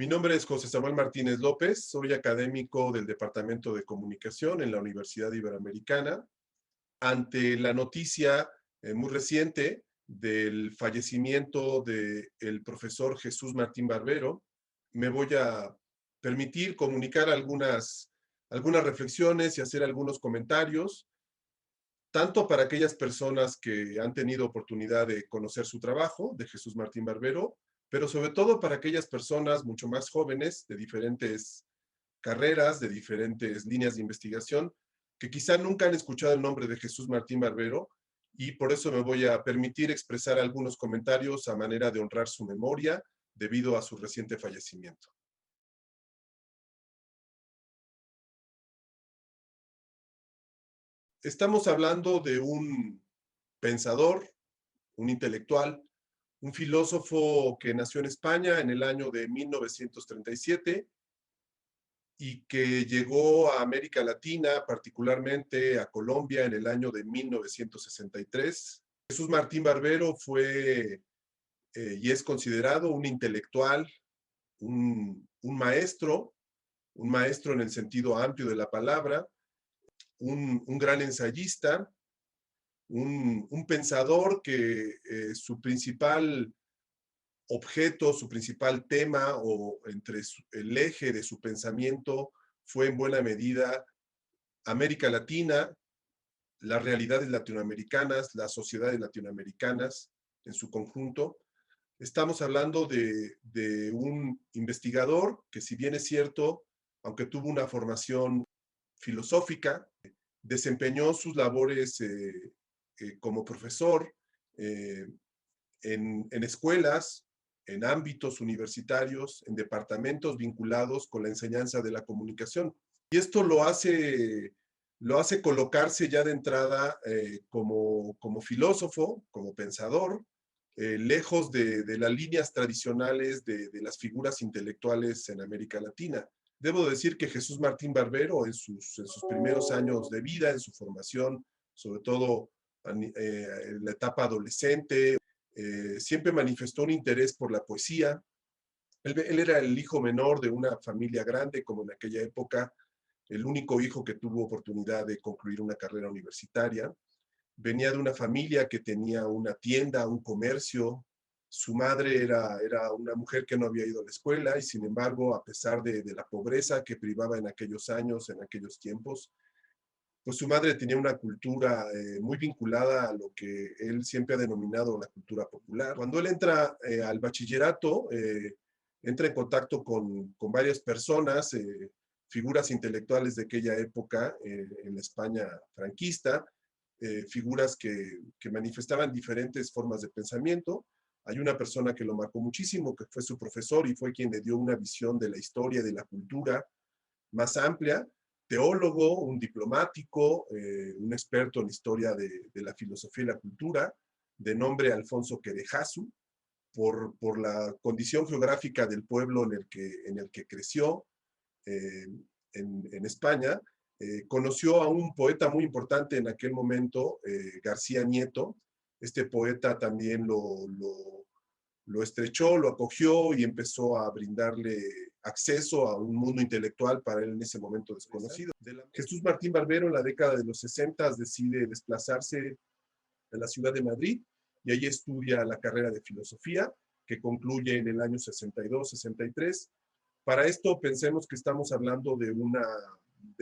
Mi nombre es José Samuel Martínez López, soy académico del Departamento de Comunicación en la Universidad Iberoamericana. Ante la noticia muy reciente del fallecimiento del profesor Jesús Martín Barbero, me voy a permitir comunicar algunas reflexiones y hacer algunos comentarios, tanto para aquellas personas que han tenido oportunidad de conocer su trabajo, de Jesús Martín Barbero, pero sobre todo para aquellas personas mucho más jóvenes, de diferentes carreras, de diferentes líneas de investigación, que quizá nunca han escuchado el nombre de Jesús Martín Barbero, y por eso me voy a permitir expresar algunos comentarios a manera de honrar su memoria debido a su reciente fallecimiento. Estamos hablando de un pensador, un intelectual, un filósofo que nació en España en el año de 1937 y que llegó a América Latina, particularmente a Colombia, en el año de 1963. Jesús Martín Barbero fue y es considerado un intelectual, un maestro en el sentido amplio de la palabra, un gran ensayista, un pensador que su principal objeto, su principal tema o el eje de su pensamiento fue en buena medida América Latina, las realidades latinoamericanas, las sociedades latinoamericanas en su conjunto. Estamos hablando de un investigador que, si bien es cierto, aunque tuvo una formación filosófica, desempeñó sus labores como profesor eh, en escuelas, en ámbitos universitarios, en departamentos vinculados con la enseñanza de la comunicación. Y esto lo hace colocarse ya de entrada como filósofo, como pensador, lejos de las líneas tradicionales de las figuras intelectuales en América Latina. Debo decir que Jesús Martín Barbero, en sus primeros años de vida, en su formación, sobre todo en la etapa adolescente, siempre manifestó un interés por la poesía. Él era el hijo menor de una familia grande, como en aquella época, el único hijo que tuvo oportunidad de concluir una carrera universitaria. Venía de una familia que tenía una tienda, un comercio. Su madre era una mujer que no había ido a la escuela y, sin embargo, a pesar de la pobreza que privaba en aquellos años, en aquellos tiempos, pues su madre tenía una cultura muy vinculada a lo que él siempre ha denominado la cultura popular. Cuando él entra al bachillerato, entra en contacto con varias personas, figuras intelectuales de aquella época en la España franquista, figuras que manifestaban diferentes formas de pensamiento. Hay una persona que lo marcó muchísimo, que fue su profesor y fue quien le dio una visión de la historia, de la cultura más amplia, teólogo, un diplomático, un experto en historia de la filosofía y la cultura, de nombre Alfonso Querejasu, por la condición geográfica del pueblo en el que creció eh, en España. Conoció a un poeta muy importante en aquel momento, García Nieto. Este poeta también lo estrechó, lo acogió y empezó a brindarle acceso a un mundo intelectual para él en ese momento desconocido. Jesús Martín Barbero en la década de los 60 decide desplazarse a la ciudad de Madrid y allí estudia la carrera de filosofía que concluye en el año 62-63. Para esto pensemos que estamos hablando de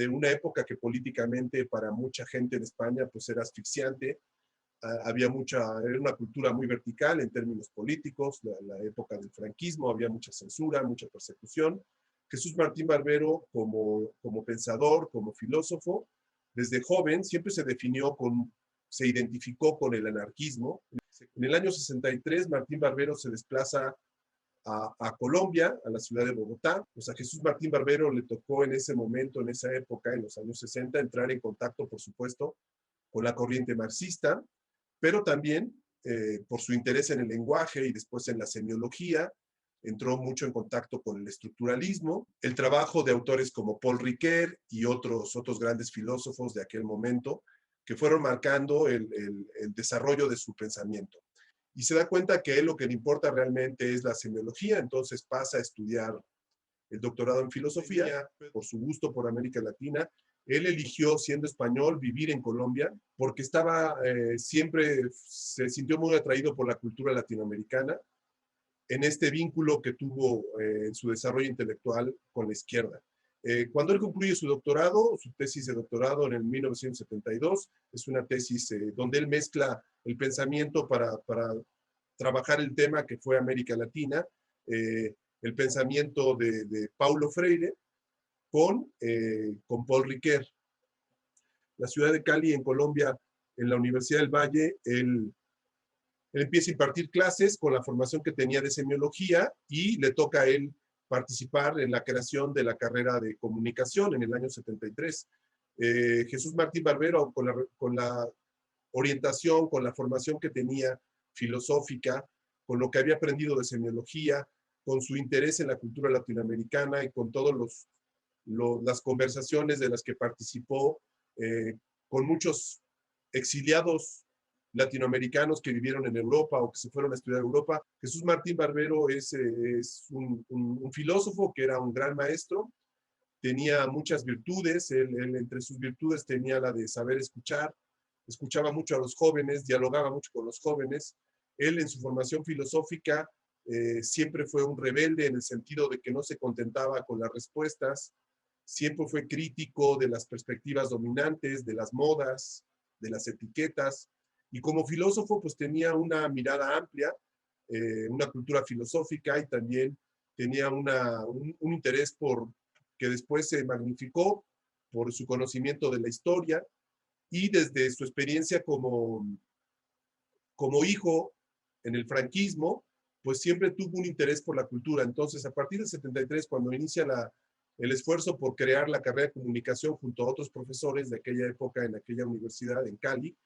una época que políticamente para mucha gente en España pues era asfixiante. Era una cultura muy vertical en términos políticos, la época del franquismo, había mucha censura, mucha persecución. Jesús Martín Barbero, como pensador, como filósofo, desde joven siempre se identificó con el anarquismo. En el año 63, Martín Barbero se desplaza a Colombia, a la ciudad de Bogotá. Pues a Jesús Martín Barbero le tocó en ese momento, en esa época, en los años 60, entrar en contacto, por supuesto, con la corriente marxista, pero también por su interés en el lenguaje y después en la semiología, entró mucho en contacto con el estructuralismo, el trabajo de autores como Paul Ricoeur y otros grandes filósofos de aquel momento, que fueron marcando el desarrollo de su pensamiento. Y se da cuenta que a él lo que le importa realmente es la semiología, entonces pasa a estudiar el doctorado en filosofía, por su gusto por América Latina. Él eligió, siendo español, vivir en Colombia porque siempre se sintió muy atraído por la cultura latinoamericana en este vínculo que tuvo en su desarrollo intelectual con la izquierda. Cuando él concluye su doctorado, su tesis de doctorado en el 1972, es una tesis donde él mezcla el pensamiento para trabajar el tema que fue América Latina, el pensamiento de Paulo Freire con Paul Ricoeur. La ciudad de Cali, en Colombia, en la Universidad del Valle, él empieza a impartir clases con la formación que tenía de semiología y le toca a él participar en la creación de la carrera de comunicación en el año 73. Jesús Martín Barbero, con la orientación, con la formación que tenía filosófica, con lo que había aprendido de semiología, con su interés en la cultura latinoamericana y con todas las conversaciones de las que participó con muchos exiliados latinoamericanos que vivieron en Europa o que se fueron a estudiar a Europa. Jesús Martín Barbero es un filósofo que era un gran maestro, tenía muchas virtudes, él entre sus virtudes tenía la de saber escuchar, escuchaba mucho a los jóvenes, dialogaba mucho con los jóvenes. Él en su formación filosófica siempre fue un rebelde en el sentido de que no se contentaba con las respuestas, siempre fue crítico de las perspectivas dominantes, de las modas, de las etiquetas, y como filósofo pues tenía una mirada amplia, una cultura filosófica y también tenía un interés que después se magnificó por su conocimiento de la historia y desde su experiencia como hijo en el franquismo, pues siempre tuvo un interés por la cultura. Entonces, a partir del 73, cuando inicia el esfuerzo por crear la carrera de comunicación junto a otros profesores de aquella época en aquella universidad en Cali,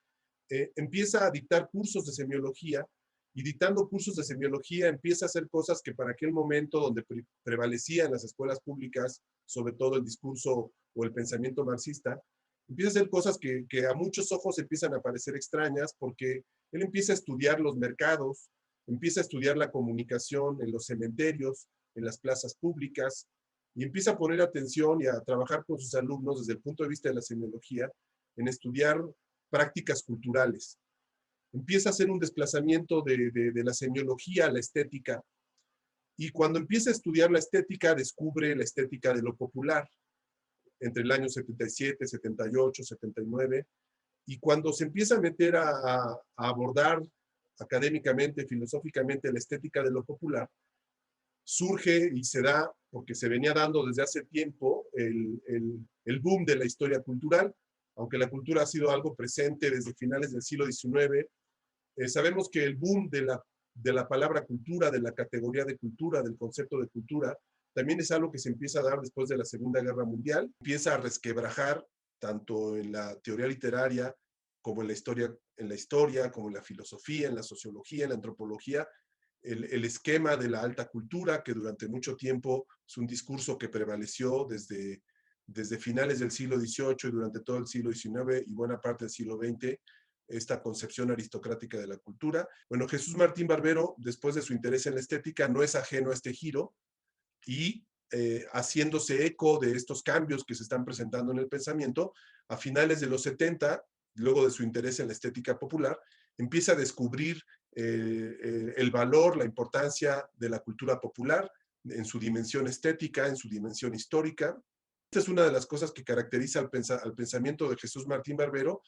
empieza a dictar cursos de semiología y dictando cursos de semiología empieza a hacer cosas que para aquel momento donde prevalecía en las escuelas públicas, sobre todo el discurso o el pensamiento marxista, empieza a hacer cosas que a muchos ojos empiezan a parecer extrañas porque él empieza a estudiar los mercados, empieza a estudiar la comunicación en los cementerios, en las plazas públicas, y empieza a poner atención y a trabajar con sus alumnos desde el punto de vista de la semiología en estudiar prácticas culturales. Empieza a hacer un desplazamiento de la semiología a la estética, y cuando empieza a estudiar la estética, descubre la estética de lo popular, entre el año 77, 78, 79, y cuando se empieza a meter a abordar académicamente, filosóficamente, la estética de lo popular, surge y se da, porque se venía dando desde hace tiempo, el boom de la historia cultural, aunque la cultura ha sido algo presente desde finales del siglo XIX. Sabemos que el boom de la palabra cultura, de la categoría de cultura, del concepto de cultura, también es algo que se empieza a dar después de la Segunda Guerra Mundial. Empieza a resquebrajar tanto en la teoría literaria como en la historia, como en la filosofía, en la sociología, en la antropología, el esquema de la alta cultura, que durante mucho tiempo es un discurso que prevaleció desde finales del siglo XVIII y durante todo el siglo XIX y buena parte del siglo XX, esta concepción aristocrática de la cultura. Bueno, Jesús Martín Barbero, después de su interés en la estética, no es ajeno a este giro y haciéndose eco de estos cambios que se están presentando en el pensamiento, a finales de los 70, luego de su interés en la estética popular, empieza a descubrir el valor, la importancia de la cultura popular en su dimensión estética, en su dimensión histórica. Esta es una de las cosas que caracteriza al pensamiento de Jesús Martín Barbero,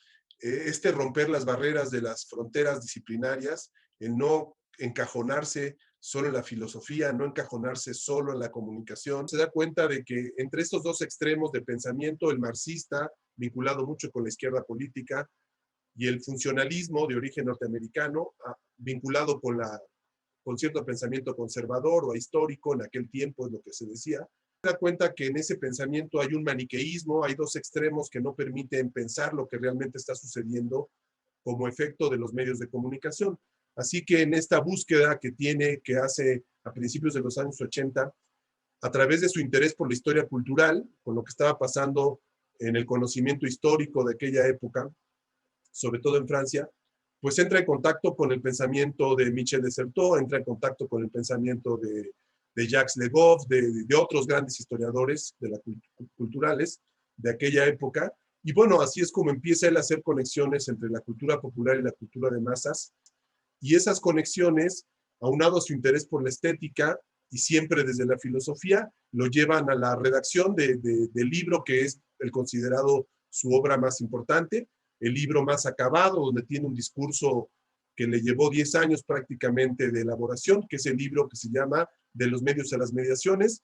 romper las barreras de las fronteras disciplinarias, el no encajonarse solo en la filosofía, no encajonarse solo en la comunicación. Se da cuenta de que entre estos dos extremos de pensamiento, el marxista, vinculado mucho con la izquierda política, y el funcionalismo de origen norteamericano, vinculado con cierto pensamiento conservador o histórico, en aquel tiempo es lo que se decía, se da cuenta que en ese pensamiento hay un maniqueísmo, hay dos extremos que no permiten pensar lo que realmente está sucediendo como efecto de los medios de comunicación. Así que en esta búsqueda que hace a principios de los años 80, a través de su interés por la historia cultural, con lo que estaba pasando en el conocimiento histórico de aquella época, sobre todo en Francia, pues entra en contacto con el pensamiento de Michel de Certeau, entra en contacto con el pensamiento de Jacques Le Goff, de otros grandes historiadores culturales de aquella época. Y bueno, así es como empieza él a hacer conexiones entre la cultura popular y la cultura de masas. Y esas conexiones, aunado a su interés por la estética y siempre desde la filosofía, lo llevan a la redacción del libro que es el considerado su obra más importante, el libro más acabado, donde tiene un discurso que le llevó 10 años prácticamente de elaboración, que es el libro que se llama De los medios a las mediaciones.